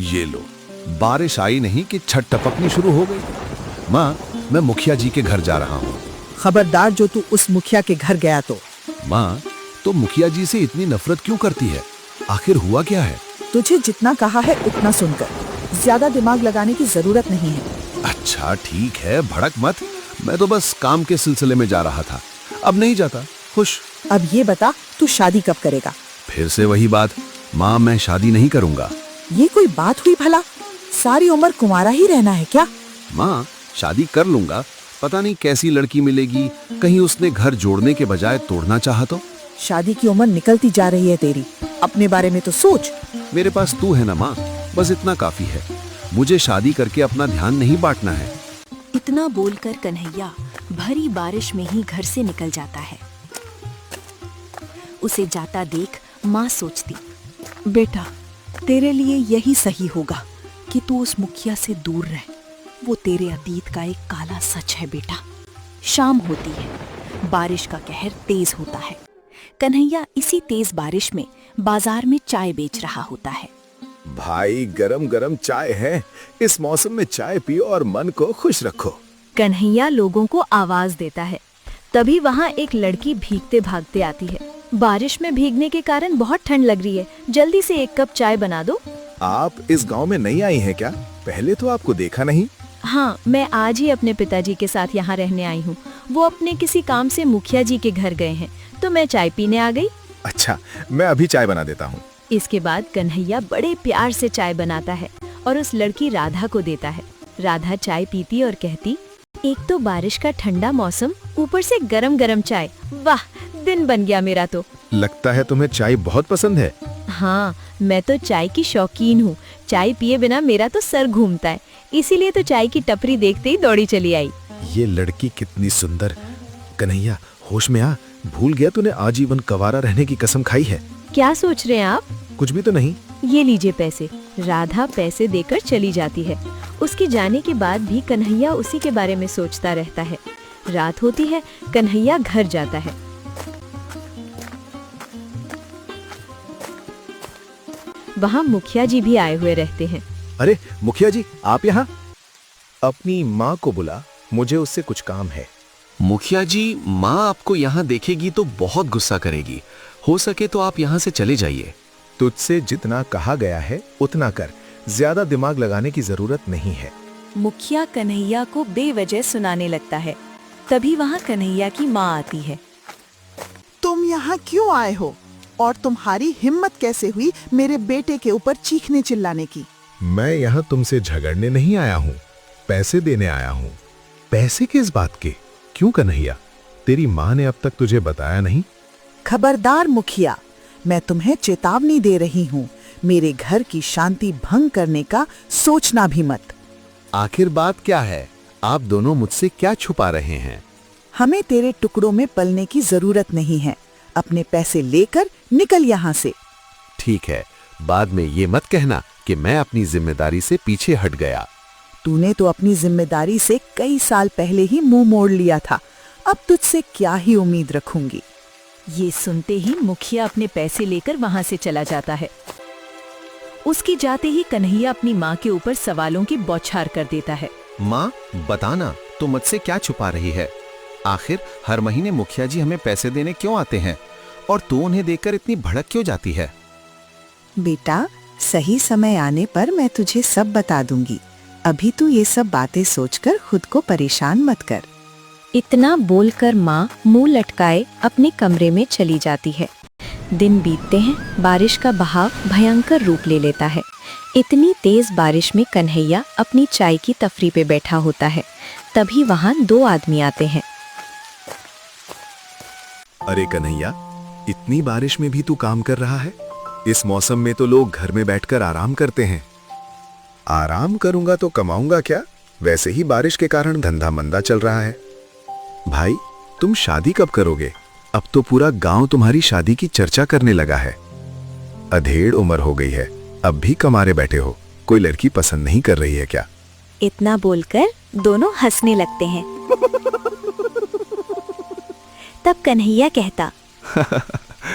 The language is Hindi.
ये लो, बारिश आई नहीं कि छत टपकनी शुरू हो गई। माँ, मैं मुखिया जी के घर जा रहा हूँ। खबरदार जो तू उस मुखिया के घर गया तो। माँ, तो मुखिया जी से इतनी नफरत क्यों करती है? आखिर हुआ क्या है? तुझे जितना कहा है उतना सुनकर, ज्यादा दिमाग लगाने की जरूरत नहीं है। अच्छा ठीक है, भड़क मत। मैं तो बस काम के सिलसिले में जा रहा था, अब नहीं जाता। खुश। अब ये बता, तू शादी कब करेगा? फिर से वही बात। माँ, मैं शादी नहीं करूँगा। ये कोई बात हुई भला? सारी उम्र कुंवारा ही रहना है क्या? माँ, शादी कर लूंगा। पता नहीं कैसी लड़की मिलेगी, कहीं उसने घर जोड़ने के बजाय तोड़ना चाहा तो। शादी की उम्र निकलती जा रही है तेरी, अपने बारे में तो सोच। मेरे पास तू है ना माँ, बस इतना काफी है। मुझे शादी करके अपना ध्यान नहीं बांटना है। इतना बोलकर कन्हैया भरी बारिश में ही घर से निकल जाता है। उसे जाता देख माँ सोचती, बेटा तेरे लिए यही सही होगा कि तू उस मुखिया से दूर रह। वो तेरे अतीत का एक काला सच है बेटा। शाम होती है, बारिश का कहर तेज होता है। कन्हैया इसी तेज बारिश में बाजार में चाय बेच रहा होता है। भाई, गरम गरम चाय है। इस मौसम में चाय पियो और मन को खुश रखो। कन्हैया लोगों को आवाज देता है। तभी वहाँ एक लड़की भीगते भागते आती है। बारिश में भीगने के कारण बहुत ठंड लग रही है, जल्दी से एक कप चाय बना दो। आप इस गांव में नई आई हैं क्या? पहले तो आपको देखा नहीं। हाँ, मैं आज ही अपने पिताजी के साथ यहाँ रहने आई हूँ। वो अपने किसी काम से मुखिया जी के घर गए हैं, तो मैं चाय पीने आ गई। अच्छा, मैं अभी चाय बना देता हूँ। इसके बाद कन्हैया बड़े प्यार से चाय बनाता है और उस लड़की राधा को देता है। राधा चाय पीती और कहती, एक तो बारिश का ठंडा मौसम, ऊपर से गरम गरम चाय, वाह दिन बन गया मेरा तो। लगता है तुम्हें चाय बहुत पसंद है। हाँ, मैं तो चाय की शौकीन हूँ। चाय पिए बिना मेरा तो सर घूमता है, इसीलिए तो चाय की टपरी देखते ही दौड़ी चली आई। ये लड़की कितनी सुंदर। कन्हैया, होश में आ। भूल गया तूने आजीवन कंवारा रहने की कसम खाई है। क्या सोच रहे हैं आप? कुछ भी तो नहीं। ये लीजिए पैसे। राधा पैसे देकर चली जाती है। उसके जाने के बाद भी कन्हैया उसी के बारे में सोचता रहता है। रात होती है, कन्हैया घर जाता है। वहाँ मुखिया जी भी आए हुए रहते हैं। अरे मुखिया जी, आप यहाँ? अपनी माँ को बुला, मुझे उससे कुछ काम है। मुखिया जी, माँ आपको यहाँ देखेगी तो बहुत गुस्सा करेगी। हो सके तो आप यहाँ से चले जाइए। तुझसे जितना कहा गया है उतना कर, ज्यादा दिमाग लगाने की जरूरत नहीं है। मुखिया कन्हैया को बेवजह सुनाने लगता है। तभी वहाँ कन्हैया की माँ आती है। तुम यहाँ क्यों आए हो और तुम्हारी हिम्मत कैसे हुई मेरे बेटे के ऊपर चीखने चिल्लाने की? मैं यहाँ तुमसे झगड़ने नहीं आया हूँ, पैसे देने आया हूँ। पैसे किस बात के? क्यों कन्हैया, तेरी माँ ने अब तक तुझे बताया नहीं? खबरदार मुखिया, मैं तुम्हें चेतावनी दे रही हूँ। मेरे घर की शांति भंग करने का सोचना भी मत। आखिर बात क्या है? आप दोनों मुझसे क्या छुपा रहे हैं? हमें तेरे टुकड़ों में पलने की जरूरत नहीं है। अपने पैसे लेकर निकल यहाँ से। ठीक है, बाद में ये मत कहना कि मैं अपनी जिम्मेदारी से पीछे हट गया। तूने तो अपनी जिम्मेदारी से कई साल पहले ही मुंह मोड़ लिया था, अब तुझसे क्या ही उम्मीद रखूंगी। ये सुनते ही मुखिया अपने पैसे लेकर वहाँ से चला जाता है। उसके जाते ही कन्हैया अपनी माँ के ऊपर सवालों की बौछार कर देता है। माँ, बताना, तो मुझसे क्या छुपा रही है? आखिर हर महीने मुखिया जी हमें पैसे देने क्यों आते हैं और तू उन्हें देखकर इतनी भड़क क्यों जाती है? बेटा, सही समय आने पर मैं तुझे सब बता दूंगी। अभी तू ये सब बातें सोचकर खुद को परेशान मत कर। इतना बोलकर माँ मुंह लटकाए अपने कमरे में चली जाती है। दिन बीतते हैं, बारिश का बहाव भयंकर रूप ले लेता है। इतनी तेज बारिश में कन्हैया अपनी चाय की तफरी पे बैठा होता है। तभी वहाँ दो आदमी आते हैं। अरे कन्हैया, इतनी बारिश में भी तू काम कर रहा है? इस मौसम में तो लोग घर में बैठकर आराम करते हैं। आराम करूंगा तो कमाऊंगा क्या? वैसे ही बारिश के कारण धंधा मंदा चल रहा है। भाई, तुम शादी कब करोगे? अब तो पूरा गांव तुम्हारी शादी की चर्चा करने लगा है। अधेड़ उम्र हो गई है, अब भी कमारे बैठे हो। कोई लड़की पसंद नहीं कर रही है क्या? इतना बोलकर दोनों हंसने लगते हैं। तब कन्हैया कहता,